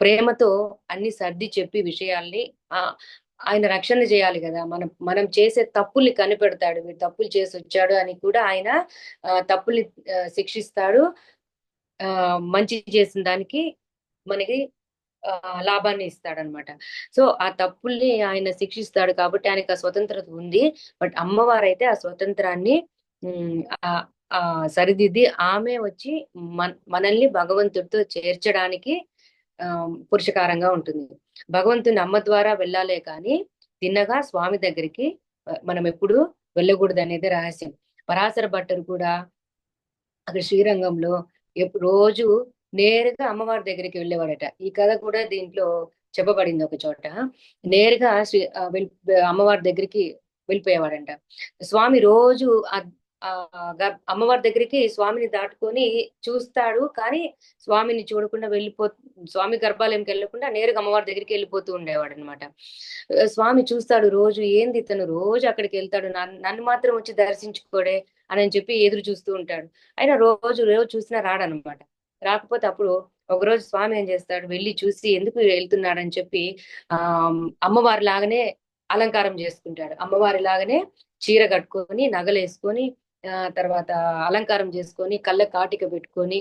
ప్రేమతో అన్ని సర్ది చెప్పి విషయాల్ని ఆయన రక్షణ చేయాలి కదా. మనం చేసే తప్పుల్ని కనిపెడతాడు, వీడు తప్పులు చేసి వచ్చాడు అని కూడా ఆయన తప్పుల్ని శిక్షిస్తాడు. మంచి చేసిన దానికి మనకి లాభాన్ని ఇస్తాడనమాట. సో ఆ తప్పుల్ని ఆయన శిక్షిస్తాడు కాబట్టి ఆయనకు ఆ స్వతంత్రత ఉంది. బట్ అమ్మవారైతే ఆ స్వతంత్రాన్ని సరిదిద్ది ఆమె వచ్చి మనల్ని భగవంతుడితో చేర్చడానికి పురుషకారంగా ఉంటుంది. భగవంతుని అమ్మ ద్వారా వెళ్ళాలే కానీ తిన్నగా స్వామి దగ్గరికి మనం ఎప్పుడు వెళ్ళకూడదు అనేది రహస్యం. పరాశర భట్టరు కూడా అక్కడ శ్రీరంగంలో రోజు నేరుగా అమ్మవారి దగ్గరికి వెళ్ళేవాడట. ఈ కథ కూడా దీంట్లో చెప్పబడింది. ఒక చోట నేరుగా అమ్మవారి దగ్గరికి వెళ్ళిపోయేవాడంట. స్వామి రోజు అమ్మవారి దగ్గరికి స్వామిని దాటుకొని చూస్తాడు, కానీ స్వామిని చూడకుండా స్వామి గర్భాలయంకి వెళ్ళకుండా నేరుగా అమ్మవారి దగ్గరికి వెళ్ళిపోతూ ఉండేవాడు అనమాట. స్వామి చూస్తాడు రోజు, ఏంది ఇతను రోజు అక్కడికి వెళ్తాడు, నన్ను మాత్రం వచ్చి దర్శించుకోడే అని చెప్పి ఎదురు చూస్తూ ఉంటాడు. అయినా రోజు చూసినా రాడనమాట. రాకపోతే అప్పుడు ఒకరోజు స్వామి ఏం చేస్తాడు, వెళ్ళి చూసి ఎందుకు వెళ్తున్నాడని చెప్పి అమ్మవారి లాగానే అలంకారం చేసుకుంటాడు. అమ్మవారి లాగానే చీర కట్టుకొని నగలేసుకొని తర్వాత అలంకారం చేసుకొని కళ్ళ కాటిక పెట్టుకొని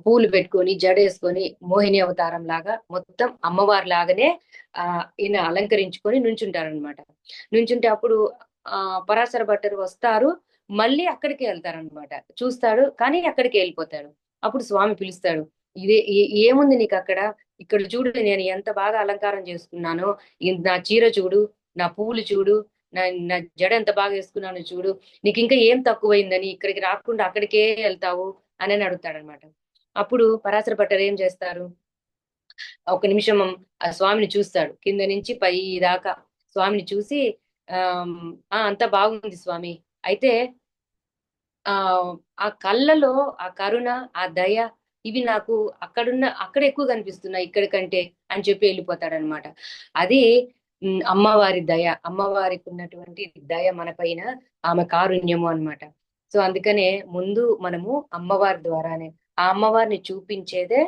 పూలు పెట్టుకొని జడేసుకొని మోహిని అవతారం లాగా మొత్తం అమ్మవారి లాగానే ఈయన అలంకరించుకొని నుంచుంటారనమాట. నుంచుంటే అప్పుడు పరాశర భట్టర్ వస్తారు, మళ్ళీ అక్కడికే వెళ్తారనమాట. చూస్తాడు కానీ అక్కడికి వెళ్ళిపోతాడు. అప్పుడు స్వామి పిలుస్తాడు, ఏముంది నీకు అక్కడ, ఇక్కడ చూడు నేను ఎంత బాగా అలంకారం చేసుకున్నానో, నా చీర చూడు, నా పువ్వులు చూడు, నా నా జడ ఎంత బాగా వేసుకున్నానో చూడు, నీకు ఇంకా ఏం తక్కువైందని ఇక్కడికి రాకుండా అక్కడికే వెళ్తావు అని అడుగుతాడనమాట. అప్పుడు పరాశర భట్టర్ ఏం చేస్తారు, ఒక నిమిషం ఆ స్వామిని చూస్తాడు, కింద నుంచి పై దాకా స్వామిని చూసి అంతా బాగుంది స్వామి, అయితే ఆ ఆ కళ్ళలో ఆ కరుణ, ఆ దయ, ఇవి నాకు అక్కడ ఎక్కువ కనిపిస్తున్నాయి ఇక్కడ కంటే అని చెప్పి వెళ్ళిపోతాడనమాట. అది అమ్మవారి దయ, అమ్మవారికి ఉన్నటువంటి దయ మన పైన, ఆమె కారుణ్యము అన్నమాట. సో అందుకనే ముందు మనము అమ్మవారి ద్వారానే, ఆ అమ్మవారిని చూపించేదే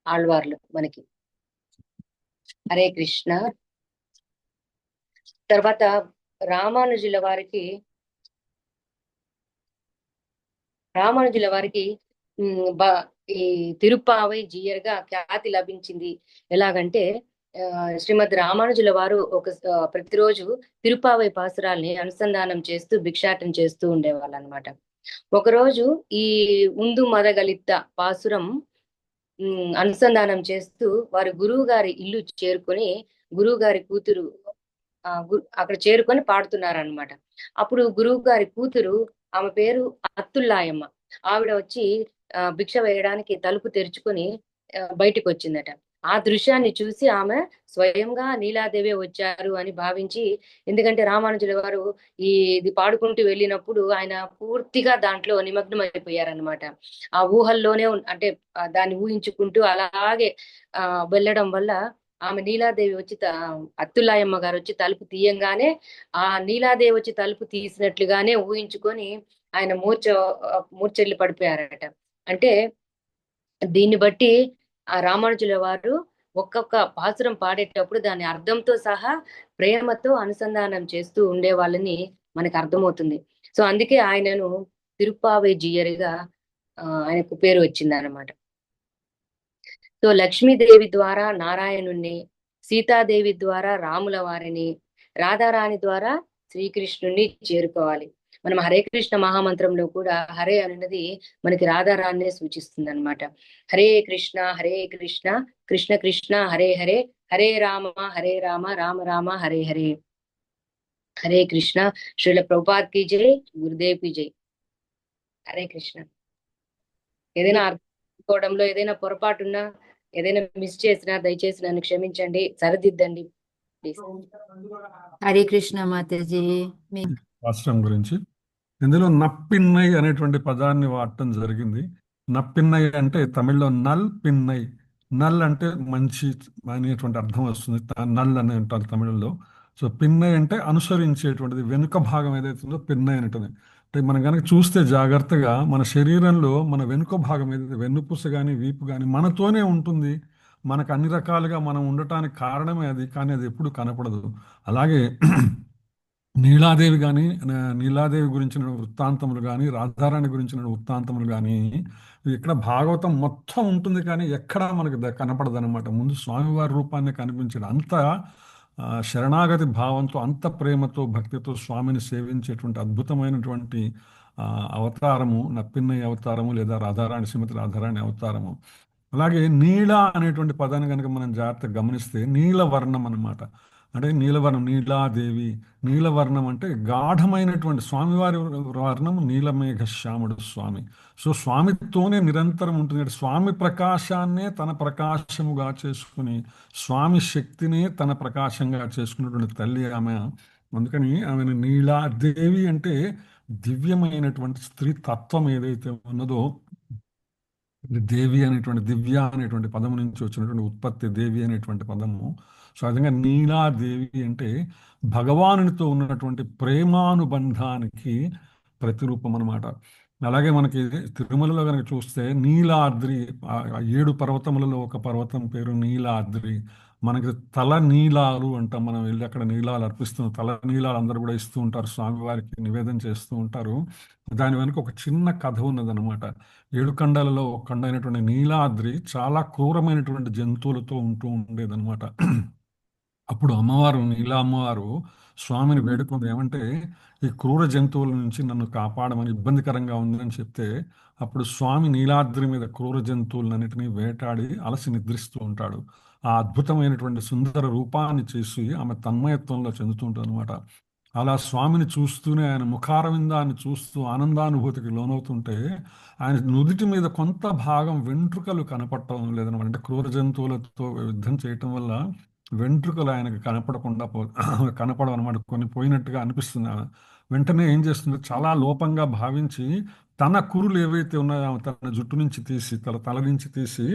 ఆళ్వార్లు మనకి. హరే కృష్ణ. తర్వాత రామానుజుల వారికి ఈ తిరుప్పావై జీయర్గా ఖ్యాతి లభించింది. ఎలాగంటే శ్రీమద్ రామానుజుల వారు ప్రతిరోజు తిరుప్పావై పాసురాల్ని అనుసంధానం చేస్తూ భిక్షాటన చేస్తూ ఉండేవాళ్ళు అనమాట. ఒకరోజు ఈ ఉందు మదగలిత్త పాసురం అనుసంధానం చేస్తూ వారు గురువు గారి ఇల్లు చేరుకొని, గురువు గారి కూతురు అక్కడ చేరుకొని పాడుతున్నారనమాట. అప్పుడు గురువు గారి కూతురు, ఆమె పేరు అత్తుల్లాయమ్మ, ఆవిడ వచ్చి భిక్ష వేయడానికి తలుపు తెరుచుకొని బయటికి వచ్చిందట. ఆ దృశ్యాన్ని చూసి ఆమె స్వయంగా నీలాదేవి వచ్చారు అని భావించి, ఎందుకంటే రామానుజుల వారు ఇది పాడుకుంటూ వెళ్ళినప్పుడు ఆయన పూర్తిగా దాంట్లో నిమగ్నం అయిపోయారనమాట. ఆ ఊహల్లోనే అంటే దాన్ని ఊహించుకుంటూ అలాగే వెళ్ళడం వల్ల ఆమె నీలాదేవి వచ్చి అత్తుల్లాయమ్మ గారు వచ్చి తలుపు తీయంగానే ఆ నీలాదేవి వచ్చి తలుపు తీసినట్లుగానే ఊహించుకొని ఆయన మూర్చెల్లి పడిపోయారట. అంటే దీన్ని బట్టి ఆ రామానుజుల వారు ఒక్కొక్క పాసురం పాడేటప్పుడు దాని అర్థంతో సహా ప్రేమతో అనుసంధానం చేస్తూ ఉండే వాళ్ళని మనకు అర్థమవుతుంది. సో అందుకే ఆయనను తిరుప్పావై జీయర్గా ఆయనకు పేరు వచ్చింది అనమాట. సో లక్ష్మీదేవి ద్వారా నారాయణుణ్ణి, సీతాదేవి ద్వారా రాముల వారిని, రాధారాణి ద్వారా శ్రీకృష్ణుణ్ణి చేరుకోవాలి. మనం హరే కృష్ణ మహామంత్రంలో కూడా హరే అనేది మనకి రాధారాణినే సూచిస్తుంది అనమాట. హరే కృష్ణ కృష్ణ కృష్ణ హరే హరే, హరే రామ రామ రామ హరే హరే. హరే కృష్ణ. శ్రీల ప్రభుపాద్ కి జై, గురుదేవ్ కి జై. హరే కృష్ణ. ఏదైనా అర్థంకోవడంలో ఏదైనా పొరపాటున్నా, ఏదైనా మిస్ చేసినా దయచేసి నన్ను క్షమించండి, సరిదిద్దండి ప్లీజ్. హరే కృష్ణ మాతాజీ. రాష్ట్రం గురించి ఇందులో నప్పిన్నై అనేటువంటి పదాన్ని వాడటం జరిగింది. నప్పిన్నై అంటే తమిళ్లో నల్ పిన్నై, నల్ అంటే మంచి అనేటువంటి అర్థం వస్తుంది, నల్ అని అంటారు తమిళంలో. సో పిన్నై అంటే అనుసరించేటువంటిది, వెనుక భాగం ఏదైతే ఉందో పిన్నై అని ఉంటుంది. అంటే మనం కనుక చూస్తే జాగ్రత్తగా మన శరీరంలో మన వెనుక భాగం ఏదైతే, వెన్నుపూస కానీ వీపు కానీ మనతోనే ఉంటుంది. మనకు అన్ని రకాలుగా మనం ఉండటానికి కారణమే అది, కానీ అది ఎప్పుడు కనపడదు. అలాగే నీలాదేవి కానీ, నీలాదేవి గురించిన వృత్తాంతములు కానీ, రాధారాణి గురించిన వృత్తాంతములు కానీ ఇక్కడ భాగవతం మొత్తం ఉంటుంది, కానీ ఎక్కడా మనకు కనపడదు అనమాట. ముందు స్వామివారి రూపాన్ని కనిపించడం, అంత శరణాగతి భావంతో, అంత ప్రేమతో, భక్తితో స్వామిని సేవించేటువంటి అద్భుతమైనటువంటి అవతారము నప్పిన్నయ్య అవతారము, లేదా రాధారాణి, శ్రీమతి రాధారాణి అవతారము. అలాగే నీల అనేటువంటి పదాన్ని కనుక మనం జాగ్రత్తగా గమనిస్తే నీలవర్ణం అన్నమాట. అంటే నీలవర్ణం, నీలాదేవి, నీలవర్ణం అంటే గాఢమైనటువంటి స్వామివారి వర్ణం నీలమేఘ శ్యాముడు స్వామి. సో స్వామితోనే నిరంతరం ఉంటుంది. స్వామి ప్రకాశాన్నే తన ప్రకాశముగా చేసుకుని, స్వామి శక్తినే తన ప్రకాశంగా చేసుకున్నటువంటి తల్లి ఆమె. అందుకని ఆమెను నీలాదేవి అంటే దివ్యమైనటువంటి స్త్రీ తత్వం ఏదైతే ఉన్నదో, దేవి అనేటువంటి, దివ్య అనేటువంటి పదము నుంచి వచ్చినటువంటి ఉత్పత్తి దేవి అనేటువంటి పదము. సో విధంగా నీలాదేవి అంటే భగవానునితో ఉన్నటువంటి ప్రేమానుబంధానికి ప్రతిరూపం అనమాట. అలాగే మనకి తిరుమలలో కనుక చూస్తే నీలాద్రి, ఆ 7 పర్వతములలో ఒక పర్వతం పేరు నీలాద్రి. మనకి తల నీలాలు అంటాం, మనం వెళ్ళి అక్కడ నీలాలు అర్పిస్తున్నాం, తల నీలాలు అందరూ కూడా ఇస్తూ ఉంటారు, స్వామివారికి నివేదన చేస్తూ ఉంటారు. దాని వెనుక ఒక చిన్న కథ ఉన్నదన్నమాట. 7 ఖండాలలో ఒక ఖండ అయినటువంటి నీలాద్రి చాలా క్రూరమైనటువంటి జంతువులతో ఉంటూ ఉండేదన్నమాట. అప్పుడు అమ్మవారు, నీలా అమ్మవారు స్వామిని వేడుకుంది ఏమంటే, ఈ క్రూర జంతువుల నుంచి నన్ను కాపాడమని, ఇబ్బందికరంగా ఉందని చెప్తే, అప్పుడు స్వామి నీలాద్రి మీద క్రూర జంతువులన్నిటినీ వేటాడి అలసి నిద్రిస్తూ ఉంటాడు. ఆ అద్భుతమైనటువంటి సుందర రూపాన్ని చేసి ఆమె తన్మయత్వంలో చెందుతూ ఉంటుంది అనమాట. అలా స్వామిని చూస్తూనే, ఆయన ముఖారవిందాన్ని చూస్తూ ఆనందానుభూతికి లోనవుతుంటే, ఆయన నుదుటి మీద కొంత భాగం వెంట్రుకలు కనపడటం లేదనమాట. అంటే క్రూర జంతువులతో యుద్ధం చేయటం వల్ల వెంట్రుకలు ఆయనకు కనపడకుండా కనపడవన్నమాట, కొన్ని పోయినట్టుగా అనిపిస్తుంది ఆమె. వెంటనే ఏం చేస్తుంది, చాలా లోపంగా భావించి తన కురులు ఏవైతే ఉన్నాయో ఆమె తన జుట్టు నుంచి తీసి, తల నుంచి తీసి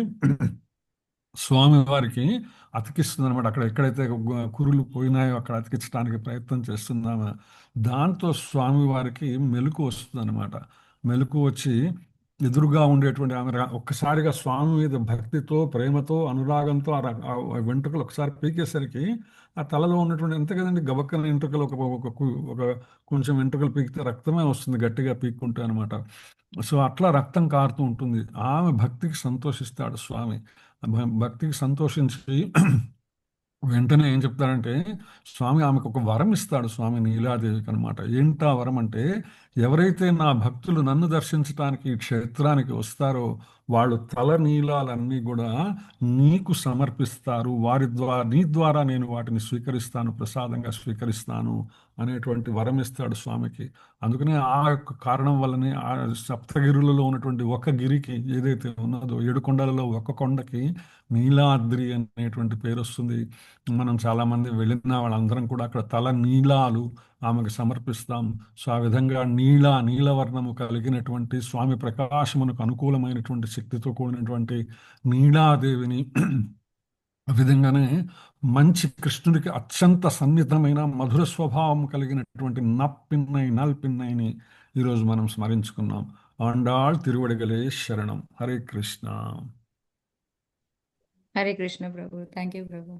స్వామి వారికి అతికిస్తుంది అనమాట. అక్కడ ఎక్కడైతే కురులు పోయినాయో అక్కడ అతికించడానికి ప్రయత్నం చేస్తున్నాము. దాంతో స్వామి వారికి మెలకు వస్తుంది అనమాట. మెలకు వచ్చి ఎదురుగా ఉండేటువంటి ఆమె ఒక్కసారిగా స్వామి మీద భక్తితో, ప్రేమతో, అనురాగంతో ఆ వెంట్రుకలు ఒకసారి పీకేసరికి ఆ తలలో ఉన్నటువంటి, అంతే కదండి, గబక్కన వెంట్రుకలు ఒక కొంచెం వెంట్రుకలు పీకితే రక్తమే వస్తుంది గట్టిగా పీక్కుంటే అనమాట. సో అట్లా రక్తం కారుతూ ఉంటుంది. ఆమె భక్తికి సంతోషిస్తాడు స్వామి. భక్తికి సంతోషించి వెంటనే ఏం చెప్తాడంటే, స్వామి ఆమెకు ఒక వరం ఇస్తాడు, స్వామి నీలాదేవికి అనమాట. ఏంటా వరం అంటే, ఎవరైతే నా భక్తులు నన్ను దర్శించడానికి ఈ క్షేత్రానికి వస్తారో వాళ్ళు తల నీలాలన్నీ కూడా నీకు సమర్పిస్తారు, నీ ద్వారా నేను వాటిని స్వీకరిస్తాను, ప్రసాదంగా స్వీకరిస్తాను అనేటువంటి వరం ఇస్తాడు స్వామికి. అందుకనే ఆ యొక్క కారణం వల్లనే ఆ సప్తగిరులలో ఉన్నటువంటి ఒక గిరికి ఏదైతే ఉన్నదో, 7 కొండలలో ఒక కొండకి నీలాద్రి అనేటువంటి పేరు వస్తుంది. మనం చాలామంది వెళ్ళిన వాళ్ళందరం కూడా అక్కడ తల నీలాలు ఆమెకు సమర్పిస్తాం. సో ఆ విధంగా నీలవర్ణము కలిగినటువంటి, స్వామి ప్రకాశమునకు అనుకూలమైనటువంటి శక్తితో కూడినటువంటి నీలాదేవిని, ఆ విధంగానే మంచి కృష్ణుడికి అత్యంత సన్నిహితమైన మధుర స్వభావం కలిగినటువంటి నల్పిన్నైని ఈరోజు మనం స్మరించుకున్నాం. ఆండాళ్ తిరువడిగలే శరణం. హరే కృష్ణ. హరే కృష్ణ ప్రభు. Thank you Prabhu.